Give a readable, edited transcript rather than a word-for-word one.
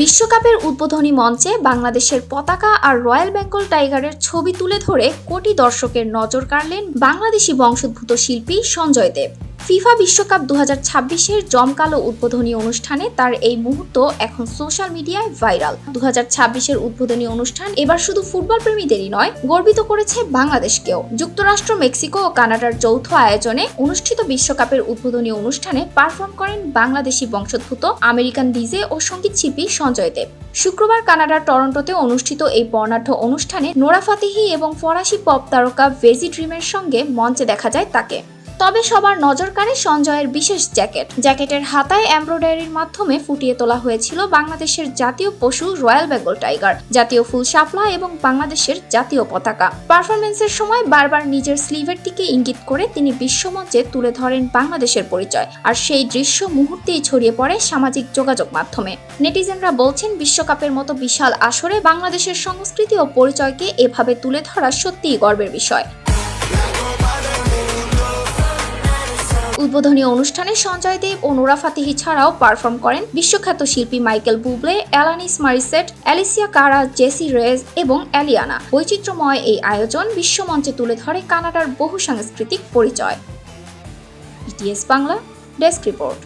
বিশ্বকাপের উদ্বোধনী মঞ্চে বাংলাদেশের পতাকা আর রয়্যাল বেঙ্গল টাইগারের ছবি তুলে ধরে কোটি দর্শকের নজর কাড়লেন বাংলাদেশি বংশোদ্ভূত শিল্পী সঞ্জয় দেব। ফিফা বিশ্বকাপ 2026-এর জমকালো উদ্বোধনী অনুষ্ঠানে তার এই মুহূর্ত এখন সোশ্যাল মিডিয়ায় ভাইরাল। 2026-এর উদ্বোধনী অনুষ্ঠান এবার শুধু ফুটবল প্রেমীদেরই নয়, গর্বিত করেছে বাংলাদেশকেও। যুক্তরাষ্ট্র, মেক্সিকো ও কানাডার যৌথ আয়োজনে অনুষ্ঠিত বিশ্বকাপের উদ্বোধনী অনুষ্ঠানে পারফর্ম করেন বাংলাদেশি বংশোদ্ভূত আমেরিকান ডিজে ও সঙ্গীত শিল্পী সঞ্জয় দেব। শুক্রবার কানাডার টরন্টোতে অনুষ্ঠিত এই বর্ণাঢ্য অনুষ্ঠানে নোরা ফাতেহি এবং ফরাসি পপ তারকা ভেজি ড্রিমের সঙ্গে মঞ্চে দেখা যায় তাকে। তবে সবার নজর কাড়ে সঞ্জয়ের বিশেষ জ্যাকেটের হাতায় এমব্রয়ডারির মাধ্যমে ফুটিয়ে তোলা হয়েছিল বাংলাদেশের জাতীয় পশু রয়্যাল বেঙ্গল টাইগার, জাতীয় ফুল শাপলা এবং বাংলাদেশের জাতীয় পতাকা। পারফরমেন্সের সময় বারবার নিজের স্লিভের দিকে ইঙ্গিত করে তিনি বিশ্বমঞ্চে তুলে ধরেন বাংলাদেশের পরিচয়, আর সেই দৃশ্য মুহূর্তেই ছড়িয়ে পড়ে সামাজিক যোগাযোগ মাধ্যমে। নেটিজেনরা বলছেন, বিশ্বকাপের মতো বিশাল আসরে বাংলাদেশের সংস্কৃতি ও পরিচয়কে এভাবে তুলে ধরা সত্যিই গর্বের বিষয়। উদ্বোধনী অনুষ্ঠানে সঞ্জয় দেব ও নোরা ফাতেহি ছাড়াও পারফর্ম করেন বিশ্বখ্যাত শিল্পী মাইকেল বুবলে, অ্যালানিস মরিসেট, অ্যালিসিয়া কারা, জেসি রেজ এবং অ্যালিয়ানা। বৈচিত্র্যময় এই আয়োজন বিশ্বমঞ্চে তুলে ধরে কানাডার বহু সাংস্কৃতিক পরিচয়। ETS Bangla desk report.